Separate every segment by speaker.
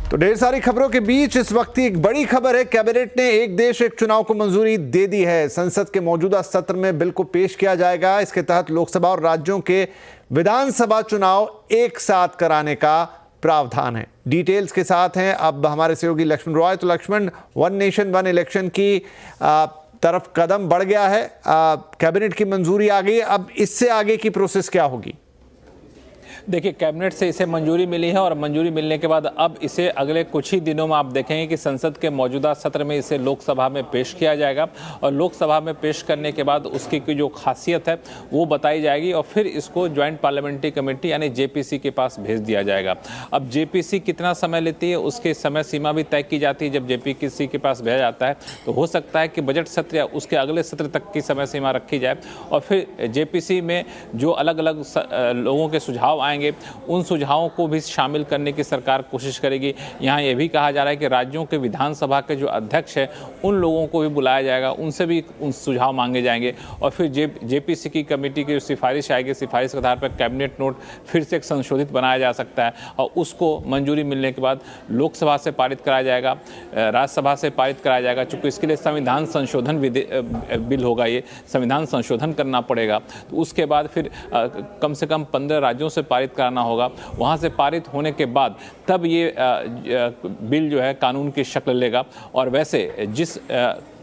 Speaker 1: तो ढेर सारी खबरों के बीच इस वक्त एक बड़ी खबर है। कैबिनेट ने एक देश एक चुनाव को मंजूरी दे दी है। संसद के मौजूदा सत्र में बिल को पेश किया जाएगा। इसके तहत लोकसभा और राज्यों के विधानसभा चुनाव एक साथ कराने का प्रावधान है। डिटेल्स के साथ हैं अब हमारे सहयोगी लक्ष्मण रॉय। तो Laxman, one nation one election की तरफ कदम बढ़ गया है, कैबिनेट की मंजूरी आ गई। अब इससे आगे की प्रोसेस क्या होगी?
Speaker 2: देखिए, कैबिनेट से इसे मंजूरी मिली है और मंजूरी मिलने के बाद अब इसे अगले कुछ ही दिनों में आप देखेंगे कि संसद के मौजूदा सत्र में इसे लोकसभा में पेश किया जाएगा और लोकसभा में पेश करने के बाद उसकी जो खासियत है वो बताई जाएगी और फिर इसको ज्वाइंट पार्लियामेंट्री कमेटी यानी जेपीसी के पास भेज दिया जाएगा। अब जेपीसी कितना समय लेती है उसके समय सीमा भी तय की जाती है। जब जेपीसी के पास भेजा जाता है तो हो सकता है कि बजट सत्र या उसके अगले सत्र तक की समय सीमा रखी जाए और फिर जेपीसी में जो अलग अलग लोगों के सुझाव आएंगे उन सुझावों को भी शामिल करने की सरकार कोशिश करेगी। यहाँ यह भी कहा जा रहा है कि राज्यों के विधानसभा के जो अध्यक्ष हैं उन लोगों को भी बुलाया जाएगा, उनसे भी उन सुझाव मांगे जाएंगे और फिर जेपीसी की कमेटी की जो सिफारिश आएगी, सिफारिश के आधार पर कैबिनेट नोट फिर से एक संशोधित बनाया जा सकता है और उसको मंजूरी मिलने के बाद लोकसभा से पारित कराया जाएगा, राज्यसभा से पारित कराया जाएगा। चूँकि इसके लिए संविधान संशोधन बिल होगा, ये संविधान संशोधन करना पड़ेगा। तो उसके बाद फिर कम से कम 15 राज्यों से पारित कराना होगा। वहां से पारित होने के बाद तब ये बिल जो है कानून की शक्ल लेगा। और वैसे जिस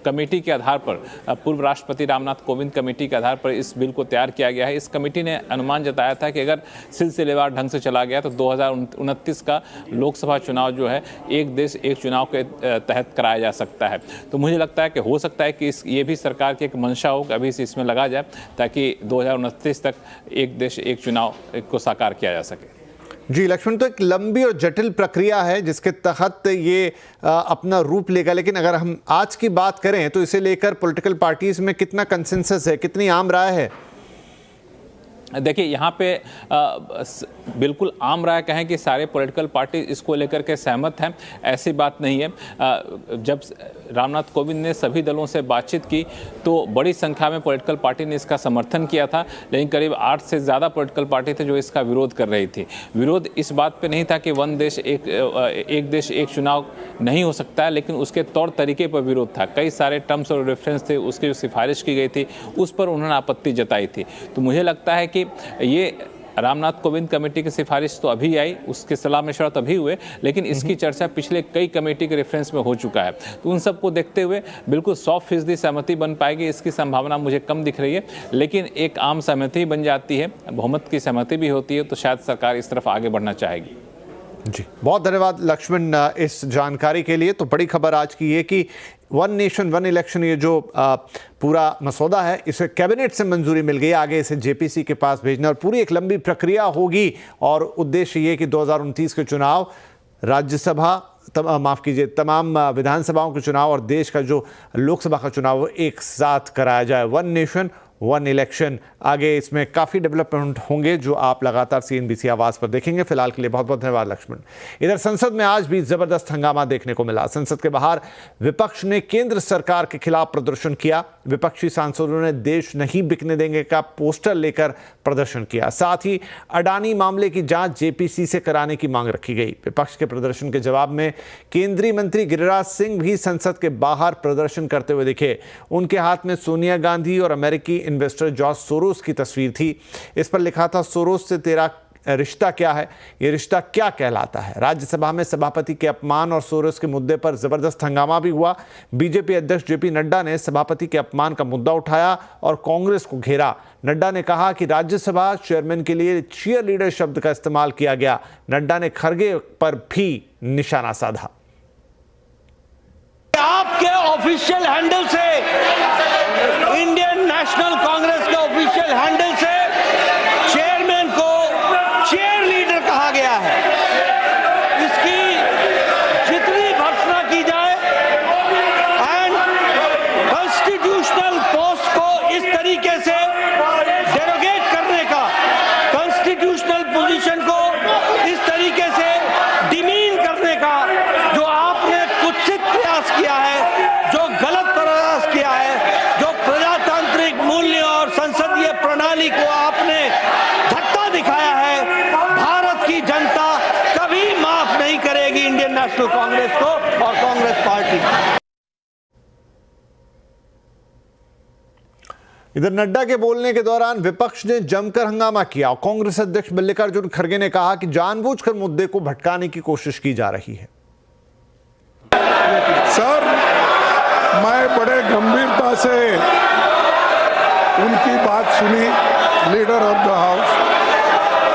Speaker 2: कमेटी के आधार पर, पूर्व राष्ट्रपति रामनाथ कोविंद कमेटी के आधार पर इस बिल को तैयार किया गया है, इस कमेटी ने अनुमान जताया था कि अगर सिलसिलेवार ढंग से चला गया तो 2029 का लोकसभा चुनाव जो है एक देश एक चुनाव के तहत कराया जा सकता है। तो मुझे लगता है कि हो सकता है कि ये भी सरकार की एक मंशा हो कि अभी से इसमें लगा जाए ताकि 2029 तक एक देश एक चुनाव को साकार किया जा सके।
Speaker 1: जी लक्ष्मण, तो एक लंबी और जटिल प्रक्रिया है जिसके तहत ये अपना रूप लेगा। लेकिन अगर हम आज की बात करें तो इसे लेकर पॉलिटिकल पार्टीज में कितना कंसेंसस है, कितनी आम राय है?
Speaker 2: देखिए, यहाँ पे बिल्कुल आम राय कहें कि सारे पॉलिटिकल पार्टी इसको लेकर के सहमत हैं, ऐसी बात नहीं है। जब रामनाथ कोविंद ने सभी दलों से बातचीत की तो बड़ी संख्या में पॉलिटिकल पार्टी ने इसका समर्थन किया था, लेकिन करीब 8 से ज़्यादा पॉलिटिकल पार्टी थे जो इसका विरोध कर रही थी। विरोध इस बात पे नहीं था कि एक देश एक चुनाव नहीं हो सकता है, लेकिन उसके तौर तरीके पर विरोध था। कई सारे टर्म्स और रेफरेंस थे, उसकी जो सिफारिश की गई थी उस पर उन्होंने आपत्ति जताई थी। तो मुझे लगता है कि ये रामनाथ कोविंद कमेटी की सिफारिश तो अभी आई, उसके सलाह मशवरा तभी हुए, लेकिन इसकी चर्चा पिछले कई कमेटी के रेफरेंस में हो चुका है। तो उन सबको देखते हुए बिल्कुल 100% सहमति बन पाएगी, इसकी संभावना मुझे कम दिख रही है। लेकिन एक आम सहमति बन जाती है, बहुमत की सहमति भी होती है, तो शायद सरकार इस तरफ आगे बढ़ना चाहेगी।
Speaker 1: जी, बहुत धन्यवाद लक्ष्मण इस जानकारी के लिए। तो बड़ी खबर आज की ये कि वन नेशन वन इलेक्शन, ये जो पूरा मसौदा है, इसे कैबिनेट से मंजूरी मिल गई। आगे इसे जेपीसी के पास भेजना और पूरी एक लंबी प्रक्रिया होगी और उद्देश्य ये कि 2029 के चुनाव, राज्यसभा तमाम विधानसभाओं के चुनाव और देश का जो लोकसभा का चुनाव एक साथ कराया जाए। वन नेशन वन इलेक्शन, आगे इसमें काफ़ी डेवलपमेंट होंगे जो आप लगातार सीएनबीसी आवाज़ पर देखेंगे। फिलहाल के लिए बहुत बहुत धन्यवाद लक्ष्मण। इधर संसद में आज भी जबरदस्त हंगामा देखने को मिला। संसद के बाहर विपक्ष ने केंद्र सरकार के खिलाफ प्रदर्शन किया। विपक्षी सांसदों ने देश नहीं बिकने देंगे का पोस्टर लेकर प्रदर्शन किया। साथ ही अडानी मामले की जांच जेपीसी से कराने की मांग रखी गई। विपक्ष के प्रदर्शन के जवाब में केंद्रीय मंत्री गिरिराज सिंह भी संसद के बाहर प्रदर्शन करते हुए दिखे। उनके हाथ में सोनिया गांधी और अमेरिकी इन्वेस्टर जॉर्ज सोरोस की तस्वीर थी। इस पर लिखा था, सोरोस से तेरा रिश्ता क्या है, ये रिश्ता क्या कहलाता है। राज्यसभा में सभापति के अपमान और सोरोस के मुद्दे पर जबरदस्त हंगामा भी हुआ। बीजेपी अध्यक्ष जेपी नड्डा ने सभापति के अपमान का मुद्दा उठाया और कांग्रेस को घेरा। नड्डा ने कहा कि राज्यसभा चेयरमैन के लिए चीयर लीडर शब्द का इस्तेमाल किया गया। नड्डा ने खड़गे पर भी निशाना साधा।
Speaker 3: आपके ऑफिशियल हैंडल से, इंडियन नेशनल कांग्रेस के ऑफिशियल हैंडल से चेयरमैन को चेयर लीडर कहा गया है। इसकी जितनी भर्त्सना की जाए एंड कॉन्स्टिट्यूशनल पोस्ट को इस तरीके से डेरोगेट करने का, कॉन्स्टिट्यूशनल पोजीशन को इस तरीके से डिमीन करने का जो आपने कुत्सित प्रयास किया है, जो गलत प्रयास किया है, जो प्रजातांत्रिक मूल्य और संसदीय प्रणाली को नेशनल कांग्रेस को और कांग्रेस पार्टी को।
Speaker 1: इधर नड्डा के बोलने के दौरान विपक्ष ने जमकर हंगामा किया और कांग्रेस अध्यक्ष मल्लिकार्जुन खड़गे ने कहा कि जानबूझकर मुद्दे को भटकाने की कोशिश की जा रही है।
Speaker 4: सर, मैं बड़े गंभीरता से उनकी बात सुनी, लीडर ऑफ द हाउस।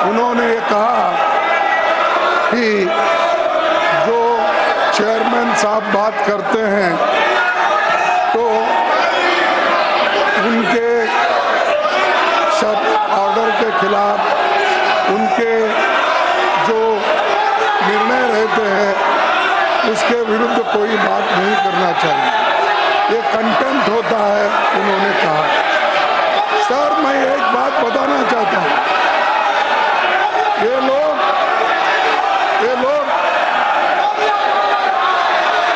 Speaker 4: उन्होंने ये कहा कि जो चेयरमैन साहब बात करते हैं तो उनके ऑर्डर के खिलाफ, उनके जो निर्णय रहते हैं उसके विरुद्ध कोई बात नहीं करना चाहिए। ये कंटेम्प्ट होता है, उन्होंने कहा। सर, मैं एक बात बताना चाहता हूँ, ये लोग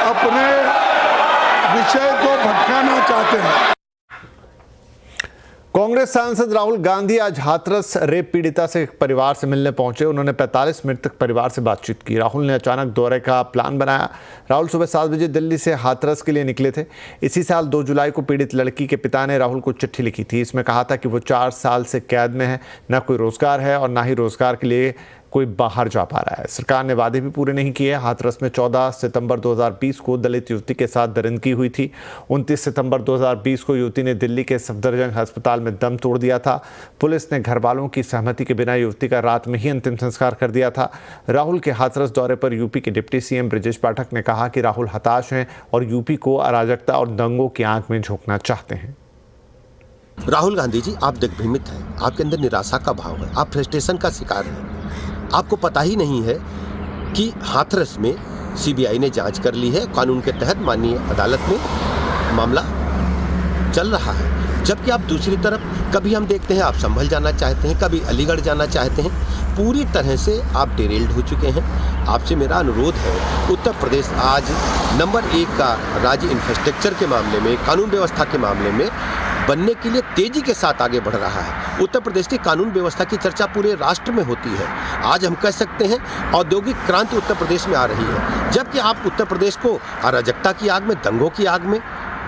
Speaker 4: अपने विषय को भटकाना चाहते हैं।
Speaker 1: कांग्रेस सांसद राहुल गांधी आज हाथरस रेप पीड़िता से परिवार से मिलने पहुंचे। उन्होंने 45 मिनट तक परिवार से बातचीत की। राहुल ने अचानक दौरे का प्लान बनाया। राहुल सुबह 7 बजे दिल्ली से हाथरस के लिए निकले थे। इसी साल 2 जुलाई को पीड़ित लड़की के पिता ने राहुल को चिट्ठी लिखी थी। इसमें कहा था कि वो 4 साल से कैद में है, न कोई रोजगार है और ना ही रोजगार के लिए कोई बाहर जा पा रहा है। सरकार ने वादे भी पूरे नहीं किए। हाथरस में 14 सितंबर 2020 को दलित युवती के साथ दरिंदगी हुई थी। 29 सितंबर 2020 को युवती ने दिल्ली के सफदरजंग अस्पताल में दम तोड़ दिया था। पुलिस ने घर वालों की सहमति के बिना युवती का रात में ही अंतिम संस्कार कर दिया था। राहुल के हाथरस दौरे पर यूपी के डिप्टी सीएम ब्रजेश पाठक ने कहा कि राहुल हताश हैं और यूपी को अराजकता और दंगों की आंख में झोंकना चाहते हैं।
Speaker 5: राहुल गांधी जी, आप दिग्भ्रमित हैं। आपके अंदर निराशा का भाव है, आप फ्रस्ट्रेशन का शिकार हैं। आपको पता ही नहीं है कि हाथरस में सीबीआई ने जांच कर ली है। कानून के तहत माननीय अदालत में मामला चल रहा है। जबकि आप दूसरी तरफ, कभी हम देखते हैं आप संभल जाना चाहते हैं, कभी अलीगढ़ जाना चाहते हैं। पूरी तरह से आप डिरेल्ड हो चुके हैं। आपसे मेरा अनुरोध है, उत्तर प्रदेश आज नंबर 1 का राज्य इंफ्रास्ट्रक्चर के मामले में, कानून व्यवस्था के मामले में बनने के लिए तेजी के साथ आगे बढ़ रहा है। उत्तर प्रदेश की कानून व्यवस्था की चर्चा पूरे राष्ट्र में होती है। आज हम कह सकते हैं औद्योगिक क्रांति उत्तर प्रदेश में आ रही है। जबकि आप उत्तर प्रदेश को अराजकता की आग में, दंगों की आग में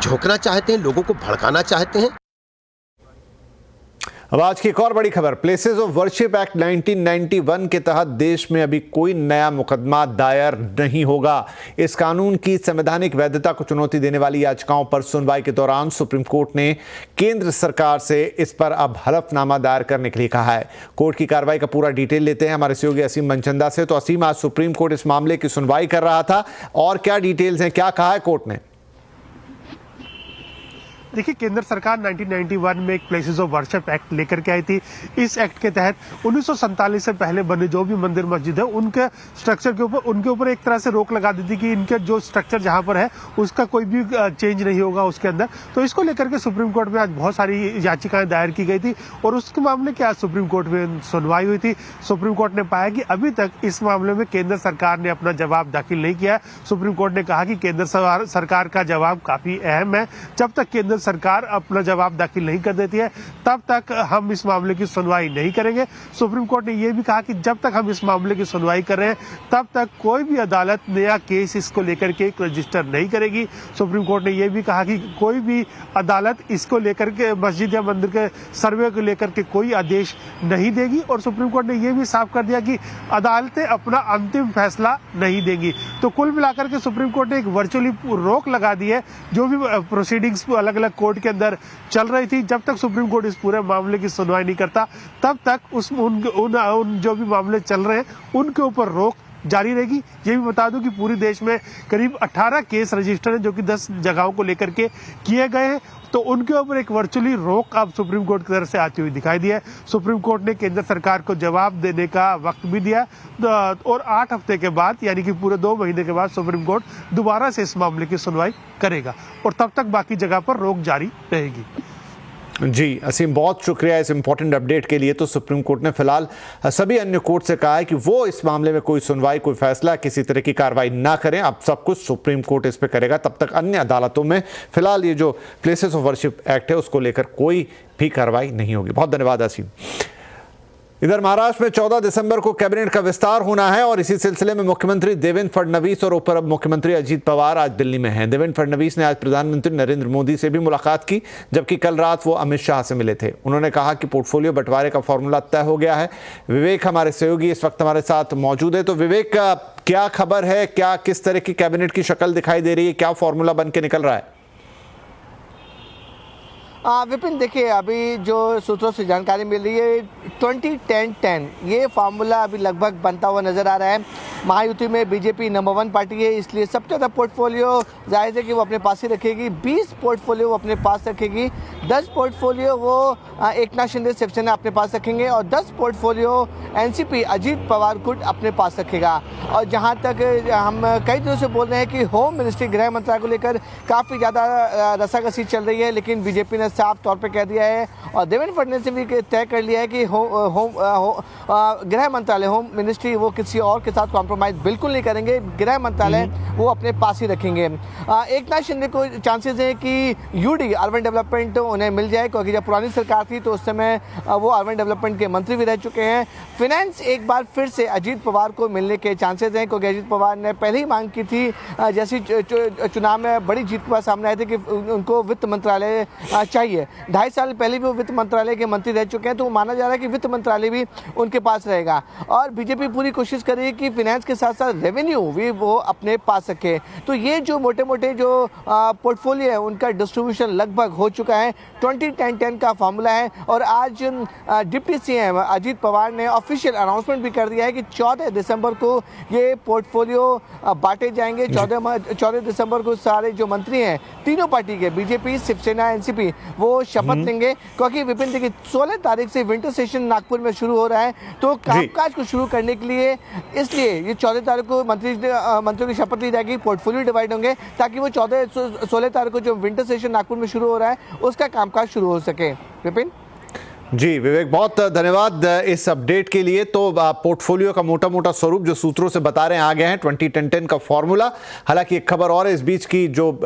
Speaker 5: झोंकना चाहते हैं, लोगों को भड़काना चाहते हैं।
Speaker 1: अब आज की एक और बड़ी खबर, प्लेसेस ऑफ वर्शिप एक्ट 1991 के तहत देश में अभी कोई नया मुकदमा दायर नहीं होगा। इस कानून की संवैधानिक वैधता को चुनौती देने वाली याचिकाओं पर सुनवाई के दौरान सुप्रीम कोर्ट ने केंद्र सरकार से इस पर अब हलफनामा दायर करने के लिए कहा है। कोर्ट की कार्रवाई का पूरा डिटेल लेते हैं हमारे सहयोगी असीम मनचंदा से। तो असीम, आज सुप्रीम कोर्ट इस मामले की सुनवाई कर रहा था और क्या डिटेल्स हैं, क्या कहा है कोर्ट ने?
Speaker 6: देखिए, केंद्र सरकार 1991 में एक प्लेसेस ऑफ वर्शिप एक्ट लेकर के आई थी। इस एक्ट के तहत 1947 से पहले बने जो भी मंदिर मस्जिद है, उनके स्ट्रक्चर के ऊपर एक तरह से रोक लगा दी थी कि इनके जो स्ट्रक्चर जहां पर है उसका कोई भी चेंज नहीं होगा उसके अंदर। तो इसको लेकर के सुप्रीम कोर्ट में आज बहुत सारी याचिकाएं दायर की गई थी और उसके मामले की आज सुप्रीम कोर्ट में सुनवाई हुई थी। सुप्रीम कोर्ट ने पाया कि अभी तक इस मामले में केंद्र सरकार ने अपना जवाब दाखिल नहीं किया। सुप्रीम कोर्ट ने कहा कि केंद्र सरकार का जवाब काफी अहम है। जब तक केंद्र सरकार अपना जवाब दाखिल नहीं कर देती है, तब तक हम इस मामले की सुनवाई नहीं करेंगे। सुप्रीम कोर्ट ने यह भी कहा कि जब तक हम इस मामले की सुनवाई कर रहे हैं, तब तक कोई भी अदालत नया केस इसको लेकर के रजिस्टर नहीं करेगी। सुप्रीम कोर्ट ने यह भी कहा कि कोई भी अदालत इसको लेकर के, मस्जिद या मंदिर के सर्वे को लेकर के कोई आदेश नहीं देगी। और सुप्रीम कोर्ट ने यह भी साफ कर दिया कि अदालतें अपना अंतिम फैसला नहीं देंगी। तो कुल मिलाकर के सुप्रीम कोर्ट ने एक वर्चुअली रोक लगा दी है। जो भी प्रोसीडिंग्स अलग अलग कोर्ट के अंदर चल रही थी, जब तक सुप्रीम कोर्ट इस पूरे मामले की सुनवाई नहीं करता, तब तक उन जो भी मामले चल रहे हैं उनके ऊपर रोक जारी रहेगी। ये भी बता दूं कि पूरे देश में करीब 18 केस रजिस्टर हैं जो कि 10 जगहों को लेकर के किए गए हैं। तो उनके ऊपर एक वर्चुअली रोक अब सुप्रीम कोर्ट की तरफ से आती हुई दिखाई दी है। सुप्रीम कोर्ट ने केंद्र सरकार को जवाब देने का वक्त भी दिया और 8 हफ्ते के बाद, यानी कि पूरे 2 महीने के बाद सुप्रीम कोर्ट दोबारा से इस मामले की सुनवाई करेगा और तब तक बाकी जगह पर रोक जारी रहेगी।
Speaker 1: जी असीम, बहुत शुक्रिया इस इंपॉर्टेंट अपडेट के लिए। तो सुप्रीम कोर्ट ने फिलहाल सभी अन्य कोर्ट से कहा है कि वो इस मामले में कोई सुनवाई, कोई फैसला, किसी तरह की कार्रवाई ना करें। अब सब कुछ सुप्रीम कोर्ट इस पे करेगा। तब तक अन्य अदालतों में फिलहाल ये जो प्लेसेस ऑफ वर्शिप एक्ट है उसको लेकर कोई भी कार्रवाई नहीं होगी। बहुत धन्यवाद असीम। इधर महाराष्ट्र में 14 दिसंबर को कैबिनेट का विस्तार होना है और इसी सिलसिले में मुख्यमंत्री देवेंद्र फडणवीस और उप मुख्यमंत्री अजीत पवार आज दिल्ली में हैं। देवेंद्र फडणवीस ने आज प्रधानमंत्री नरेंद्र मोदी से भी मुलाकात की, जबकि कल रात वो अमित शाह से मिले थे। उन्होंने कहा कि पोर्टफोलियो बंटवारे का फॉर्मूला तय हो गया है। विवेक हमारे सहयोगी इस वक्त हमारे साथ मौजूद है। तो विवेक, क्या खबर है, क्या किस तरह की कैबिनेट की शक्ल दिखाई दे रही है, क्या फॉर्मूला बन के निकल रहा है?
Speaker 7: विपिन, देखिए अभी जो सूत्रों से जानकारी मिल रही है 20-10-10 ये फार्मूला अभी लगभग बनता हुआ नजर आ रहा है। महायुति में बीजेपी नंबर 1 पार्टी है, इसलिए सबसे ज़्यादा पोर्टफोलियो जायज़ है कि वो अपने पास ही रखेगी। 20 पोर्टफोलियो वो अपने पास रखेगी, 10 पोर्टफोलियो वो एकनाथ शिंदे शिवसेना अपने पास रखेंगे और 10 पोर्टफोलियो एनसीपी अजीत पवार गुट अपने पास रखेगा। और जहाँ तक हम कई दिनों से बोल रहे हैं कि होम मिनिस्ट्री, गृह मंत्रालय को लेकर काफ़ी ज़्यादा रसाकसी चल रही है, लेकिन बीजेपी ने साफ तौर पे कह दिया है और देवेंद्र फडणवीस ने भी तय कर लिया है कि गृह मंत्रालय, होम मिनिस्ट्री वो किसी और के साथ कॉम्प्रोमाइज़ बिल्कुल नहीं करेंगे। गृह मंत्रालय वो अपने पास ही रखेंगे। एकनाथ शिंदे को चांसेस है कि यूडी अर्बन डेवलपमेंट उन्हें मिल जाए, क्योंकि जब पुरानी सरकार थी तो उस समय वो अर्बन डेवलपमेंट के मंत्री भी रह चुके हैं। फाइनेंस एक बार फिर से अजीत पवार को मिलने के चांसेस हैं, क्योंकि अजीत पवार ने पहले ही मांग की थी, जैसी चुनाव में बड़ी जीत के बाद सामने आए थे कि उनको वित्त मंत्रालय चाहिए। 2.5 साल पहले भी वो वित्त मंत्रालय के मंत्री रह चुके हैं, तो माना जा रहा है कि वित्त मंत्रालय भी उनके पास रहेगा। और बीजेपी पूरी कोशिश कर रही है कि फाइनेंस के साथ साथ रेवेन्यू भी वो अपने पास रखे। तो ये जो मोटे मोटे जो पोर्टफोलियो है उनका डिस्ट्रीब्यूशन लगभग हो चुका है। 20-10-10 का फॉर्मूला है। और आज डिप्टी सीएम अजीत पवार ने ऑफिशियल अनाउंसमेंट भी कर दिया है कि 14 दिसंबर को ये पोर्टफोलियो बांटे जाएंगे। 14 दिसंबर को सारे जो मंत्री हैं तीनों पार्टी के, बीजेपी, शिवसेना, एनसीपी, वो शपथ लेंगे। क्योंकि विपिन, देखिए 16 तारीख से विंटर सेशन नागपुर में शुरू हो रहा है, तो कामकाज को शुरू करने के लिए इसलिए ये 14 तारीख को मंत्रियों की शपथ ली जाएगी, पोर्टफोलियो डिवाइड होंगे, ताकि वो 16 तारीख को जो विंटर सेशन नागपुर में शुरू हो रहा है उसका कामकाज शुरू हो सके। विपिन
Speaker 1: जी, विवेक, बहुत धन्यवाद इस अपडेट के लिए। तो पोर्टफोलियो का मोटा मोटा स्वरूप जो सूत्रों से बता रहे हैं आ गए हैं, 20-10-10 का फॉर्मूला। हालांकि एक खबर और है इस बीच की, जो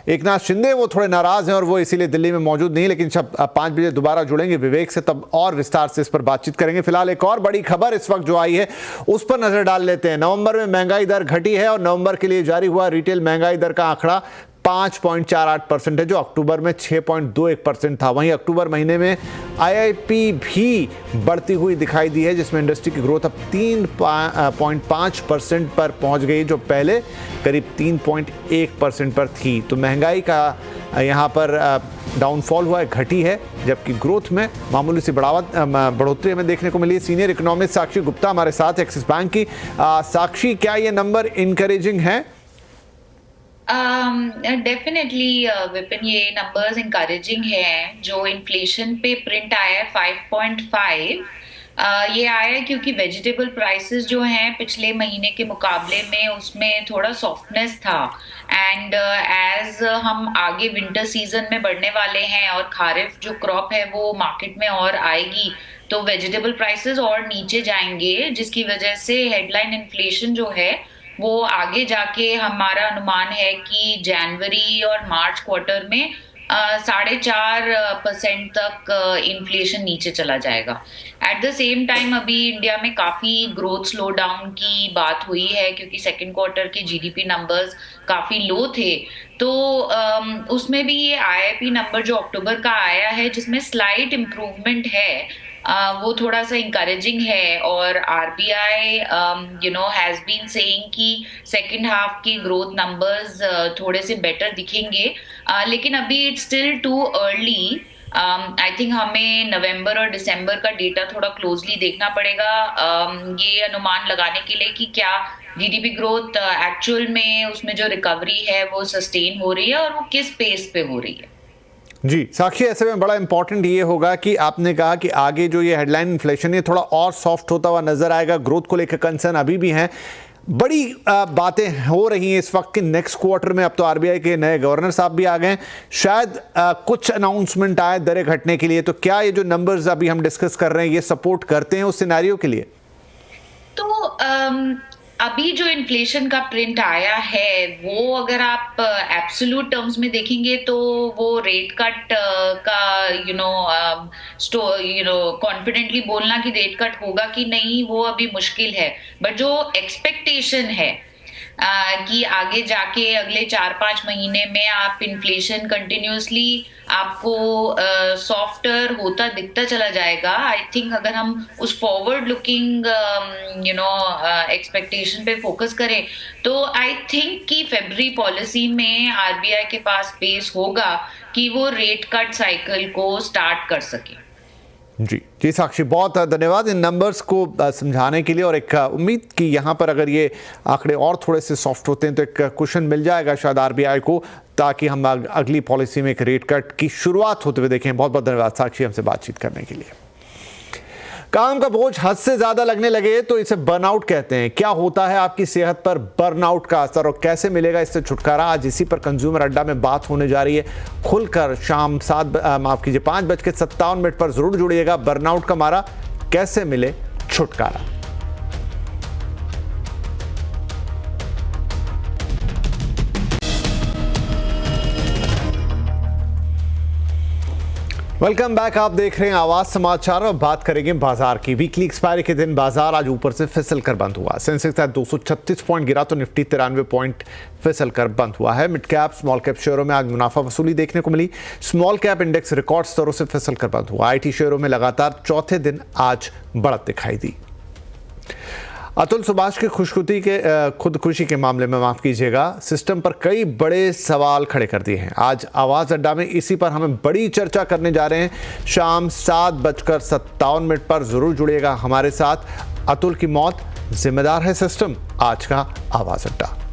Speaker 1: एकनाथ शिंदे वो थोड़े नाराज हैं और वो इसीलिए दिल्ली में मौजूद नहीं, लेकिन जब 5 बजे दोबारा जुड़ेंगे विवेक से तब और विस्तार से इस पर बातचीत करेंगे। फिलहाल एक और बड़ी खबर इस वक्त जो आई है उस पर नजर डाल लेते हैं। नवंबर में महंगाई दर घटी है और नवंबर के लिए जारी हुआ रिटेल महंगाई दर का आंकड़ा 5.48% है, जो अक्टूबर में 6.21% था। वहीं अक्टूबर महीने में आईआईपी भी बढ़ती हुई दिखाई दी है, जिसमें इंडस्ट्री की ग्रोथ अब 3.5% पर पहुंच गई, जो पहले करीब 3.1% पर थी। तो महंगाई का यहां पर डाउनफॉल हुआ है, घटी है, जबकि ग्रोथ में मामूली सी बढ़ोतरी हमें देखने को मिली। सीनियर इकोनॉमिस्ट साक्षी गुप्ता हमारे साथ, एक्सिस बैंक की। साक्षी, क्या ये नंबर इनकरेजिंग है?
Speaker 8: डेफिनेटली विपिन, ये नंबर्स इंकरेजिंग है। जो इन्फ्लेशन पे प्रिंट आया है 5.5, ये आया है क्योंकि वेजिटेबल प्राइसेस जो हैं पिछले महीने के मुकाबले में उसमें थोड़ा सॉफ्टनेस था। एंड एज हम आगे विंटर सीजन में बढ़ने वाले हैं और खारिफ जो क्रॉप है वो मार्केट में और आएगी, तो वेजिटेबल प्राइसेस और नीचे जाएंगे, जिसकी वजह से हेडलाइन इन्फ्लेशन जो है वो आगे जाके हमारा अनुमान है कि जनवरी और मार्च क्वार्टर में 4.5% तक इन्फ्लेशन नीचे चला जाएगा। एट द सेम टाइम अभी इंडिया में काफी ग्रोथ स्लो डाउन की बात हुई है, क्योंकि सेकेंड क्वार्टर के जीडीपी नंबर्स काफी लो थे। तो उसमें भी ये आईआईपी नंबर जो अक्टूबर का आया है, जिसमें स्लाइट इम्प्रूवमेंट है, वो थोड़ा सा इंकरेजिंग है। और आरबीआई हैज बीन सेइंग कि सेकंड हाफ के ग्रोथ नंबर्स थोड़े से बेटर दिखेंगे, लेकिन अभी it's still too early. I think हमें नवंबर और दिसंबर का डेटा थोड़ा क्लोजली देखना पड़ेगा ये अनुमान लगाने के लिए कि क्या जीडीपी ग्रोथ एक्चुअल में उसमें जो रिकवरी है वो सस्टेन हो रही है और वो किस पेस पे हो रही है।
Speaker 1: जी साक्षी, ऐसे में बड़ा इंपॉर्टेंट ये होगा कि आपने कहा कि आगे जो ये हेडलाइन इन्फ्लेशन है थोड़ा और सॉफ्ट होता हुआ नजर आएगा। ग्रोथ को लेकर कंसर्न अभी भी हैं। बड़ी बातें हो रही हैं इस वक्त के नेक्स्ट क्वार्टर में। अब तो आरबीआई के नए गवर्नर साहब भी आ गए, शायद कुछ अनाउंसमेंट आए दरें घटने के लिए। तो क्या ये जो नंबर्स अभी हम डिस्कस कर रहे हैं ये सपोर्ट करते हैं उस सिनेरियो के लिए?
Speaker 8: तो अभी जो इन्फ्लेशन का प्रिंट आया है वो अगर आप एब्सोल्यूट टर्म्स में देखेंगे तो वो रेट कट का कॉन्फिडेंटली बोलना कि रेट कट होगा कि नहीं वो अभी मुश्किल है, बट जो एक्सपेक्टेशन है कि आगे जाके अगले 4-5 महीने में आप इन्फ्लेशन कंटिन्यूसली आपको सॉफ्टर होता दिखता चला जाएगा। आई थिंक अगर हम उस फॉरवर्ड लुकिंग एक्सपेक्टेशन पे फोकस करें तो आई थिंक कि फरवरी पॉलिसी में आरबीआई के पास स्पेस होगा कि वो रेट कट साइकिल को स्टार्ट कर सके।
Speaker 1: जी साक्षी, बहुत धन्यवाद इन नंबर्स को समझाने के लिए, और एक उम्मीद कि यहाँ पर अगर ये आंकड़े और थोड़े से सॉफ्ट होते हैं तो एक कुशन मिल जाएगा शायद आरबीआई को, ताकि हम अगली पॉलिसी में एक रेट कट की शुरुआत होते हुए देखें। बहुत बहुत धन्यवाद साक्षी हमसे बातचीत करने के लिए। काम का बोझ हद से ज्यादा लगने लगे तो इसे बर्नआउट कहते हैं। क्या होता है आपकी सेहत पर बर्नआउट का असर और कैसे मिलेगा इससे छुटकारा, आज इसी पर कंज्यूमर अड्डा में बात होने जा रही है। खुलकर शाम 5:57 पर जरूर जुड़िएगा। बर्नआउट का मारा, कैसे मिले छुटकारा। वेलकम बैक, आप देख रहे हैं आवाज समाचार और बात करेंगे बाजार की। वीकली एक्सपायरी के दिन बाजार आज ऊपर से फिसल कर बंद हुआ। सेंसेक्स 236 पॉइंट गिरा तो निफ्टी 93 पॉइंट फिसल कर बंद हुआ है। मिड कैप स्मॉल कैप शेयरों में आज मुनाफा वसूली देखने को मिली। स्मॉल कैप इंडेक्स रिकॉर्ड स्तरों से फिसल कर बंद हुआ। आईटी शेयरों में लगातार चौथे दिन आज बढ़त दिखाई दी। अतुल सुभाष की खुदकुशी के मामले में माफ कीजिएगा, सिस्टम पर कई बड़े सवाल खड़े कर दिए हैं। आज आवाज अड्डा में इसी पर हम बड़ी चर्चा करने जा रहे हैं। शाम 7:57 पर जरूर जुड़िएगा हमारे साथ। अतुल की मौत जिम्मेदार है सिस्टम, आज का आवाज अड्डा।